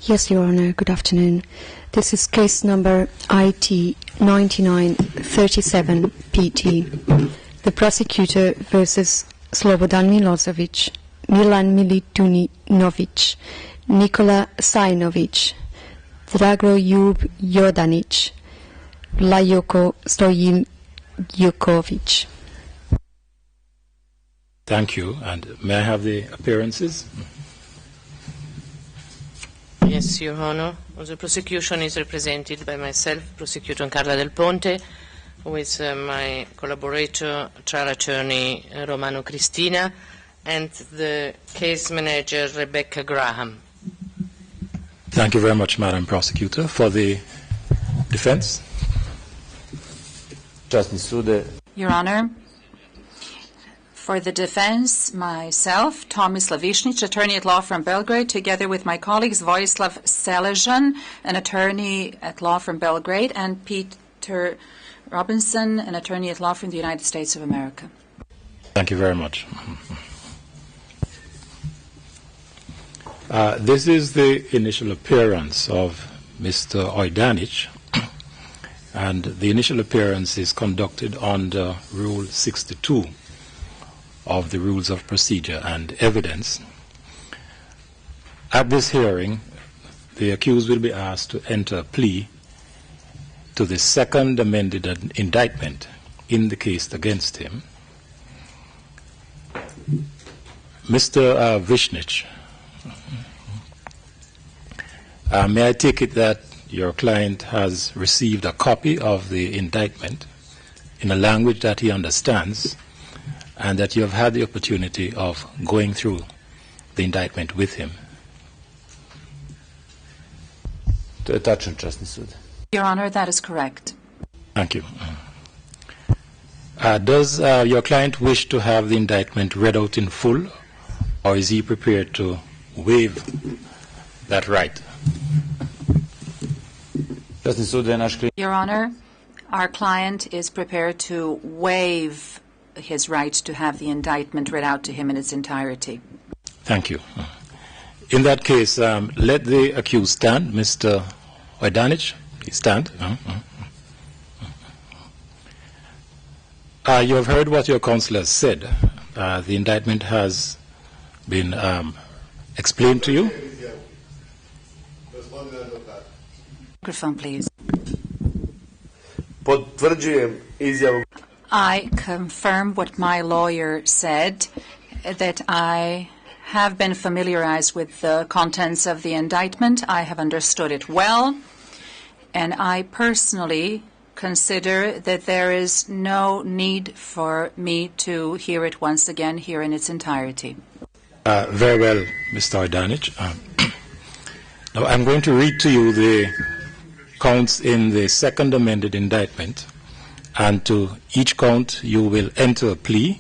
Yes, Your Honor. Good afternoon. This is case number IT 9937 PT. The prosecutor versus Slobodan Milosevic, Milan Milutinovic, Nikola Sainovic, Dragoljub Ojdanic, Vlajko Stojiljkovic. Thank you. And may I have the appearances? Yes, Your Honor. The prosecution is represented by myself, Prosecutor Carla Del Ponte, with my collaborator, trial attorney Romano Cristina, and the case manager, Rebecca Graham. Thank you very much, Madam Prosecutor. For the defense? Your Honor, for the defense, myself, Tomislav Višnić, attorney at law from Belgrade, together with my colleagues Vojislav Seležan, an attorney at law from Belgrade, and Peter Robinson, an attorney at law from the United States of America. Thank you very much. This is the initial appearance of Mr. Ojdanic, and the initial appearance is conducted under Rule 62 of the Rules of Procedure and Evidence. At this hearing, the accused will be asked to enter a plea to the second amended indictment in the case against him. Mr. Višnić, may I take it that your client has received a copy of the indictment in a language that he understands, and that you have had the opportunity of going through the indictment with him? Your Honor, that is correct. Thank you. Does your client wish to have the indictment read out in full, or is he prepared to waive that right? Your Honor, our client is prepared to waive his right to have the indictment read out to him in its entirety. Thank you. In that case, let the accused stand. Mr. Ojdanic, please stand. You have heard what your counsel has said. The indictment has been explained to you. Microphone, please. I confirm what my lawyer said, that I have been familiarized with the contents of the indictment. I have understood it well, and I personally consider that there is no need for me to hear it once again here in its entirety. Very well, Mr. Ojdanic. Now I'm going to read to you the counts in the second amended indictment, and to each count you will enter a plea.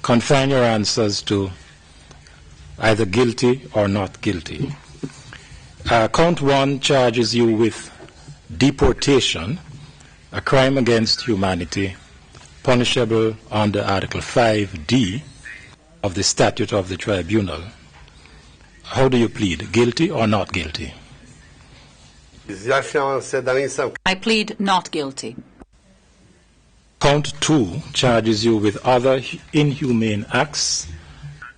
Confine your answers to either guilty or not guilty. Count 1 charges you with deportation, a crime against humanity, punishable under Article 5D of the Statute of the Tribunal. How do you plead, guilty or not guilty? I plead not guilty. Count 2 charges you with other inhumane acts,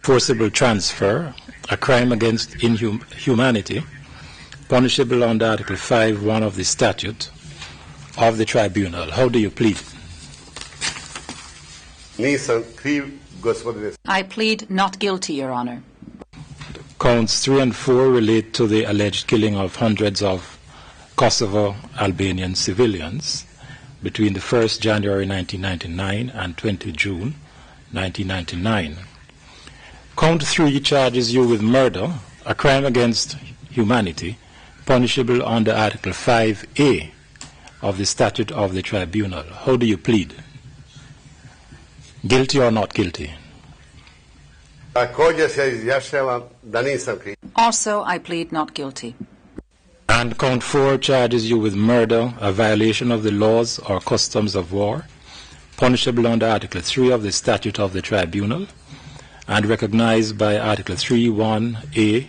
forcible transfer, a crime against humanity, punishable under Article 5(1) of the Statute of the Tribunal. How do you plead? I plead not guilty, Your Honor. Counts 3 and 4 relate to the alleged killing of hundreds of Kosovo Albanian civilians between the 1st January 1999 and 20 June 1999. Count 3 charges you with murder, a crime against humanity, punishable under Article 5A of the Statute of the Tribunal. How do you plead? Guilty or not guilty? Also, I plead not guilty. And count 4 charges you with murder, a violation of the laws or customs of war, punishable under Article 3 of the Statute of the Tribunal, and recognized by Article 3(1)(a)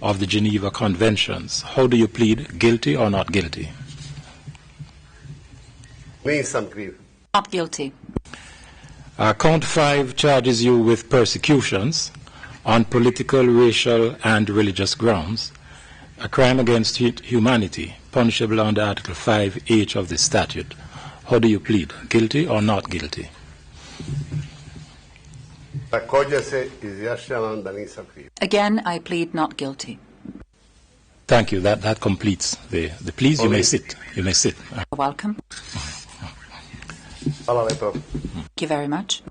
of the Geneva Conventions. How do you plead, guilty or not guilty? Not guilty. Count 5 charges you with persecutions on political, racial, and religious grounds, a crime against humanity, punishable under Article 5H of the statute. How do you plead, guilty or not guilty? Again, I plead not guilty. Thank you. That completes the pleas. You may sit. You may sit. You're welcome. Thank you very much.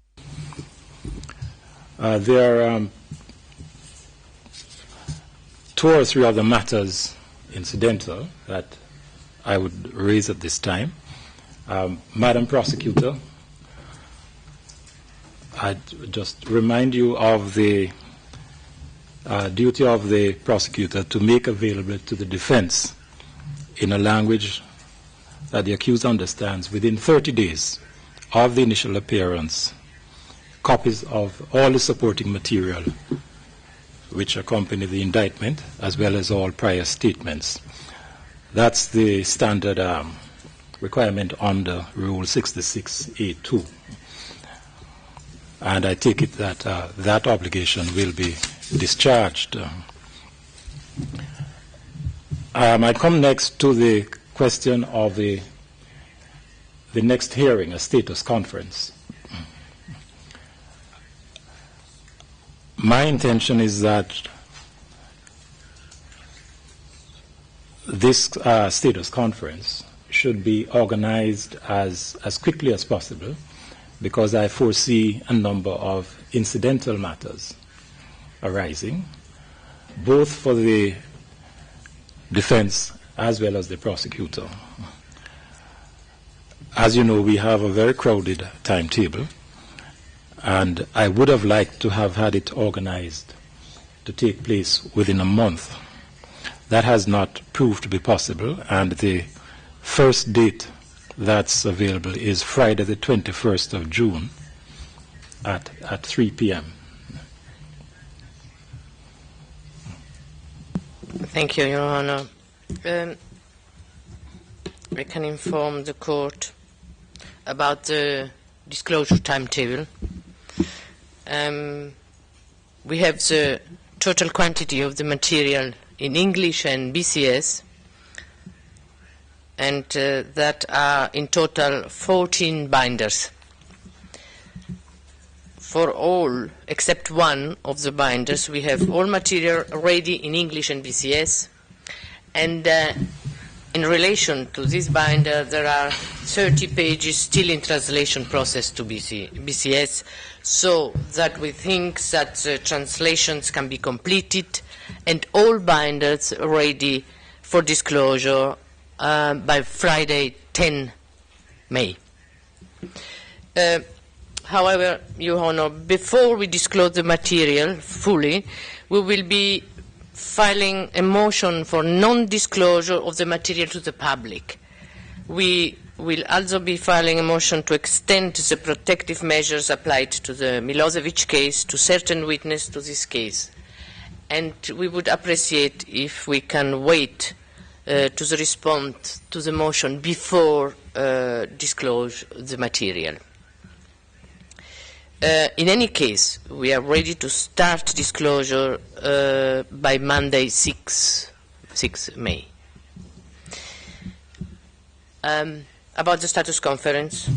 There are 2 or 3 other matters incidental that I would raise at this time. Madam Prosecutor, I'd just remind you of the duty of the prosecutor to make available to the defense in a language that the accused understands within 30 days of the initial appearance copies of all the supporting material which accompany the indictment, as well as all prior statements. That's the standard requirement under Rule 66A2. And I take it that that obligation will be discharged. I come next to the question of the next hearing, a status conference. My intention is that this status conference should be organized as quickly as possible, because I foresee a number of incidental matters arising, both for the defense as well as the prosecutor. As you know, we have a very crowded timetable, and I would have liked to have had it organized to take place within a month. That has not proved to be possible, and the first date that's available is Friday the 21st of June at 3 p.m. Thank you, Your Honor. I can inform the court about the disclosure timetable. We have the total quantity of the material in English and BCS, and that are in total 14 binders. For all except one of the binders, we have all material ready in English and BCS, and in relation to this binder, there are 30 pages still in translation process to BCS, so that we think that the translations can be completed and all binders ready for disclosure by Friday, 10 May. However, Your Honor, before we disclose the material fully, we will be filing a motion for non-disclosure of the material to the public. We will also be filing a motion to extend the protective measures applied to the Milosevic case to certain witnesses to this case. And we would appreciate if we can wait to the response to the motion before disclose the material. In any case, we are ready to start disclosure by Monday, 6 May. About the status conference,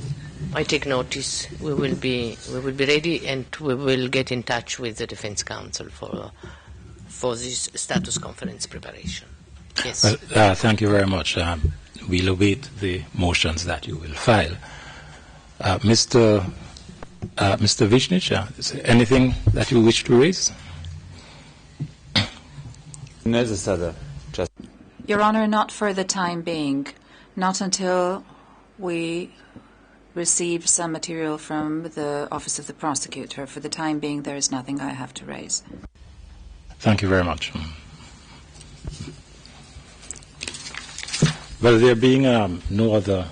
I take notice. We will be ready, and we will get in touch with the Defense Counsel for this status conference preparation. Yes. Well, thank you very much. We'll await the motions that you will file. Mr. Vicnic, is there anything that you wish to raise? Your Honor, not for the time being. Not until we receive some material from the Office of the Prosecutor. For the time being, there is nothing I have to raise. Thank you very much. Well, there being no other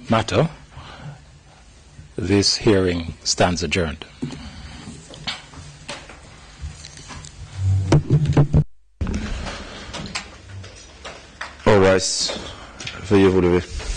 matter, this hearing stands adjourned. guys for your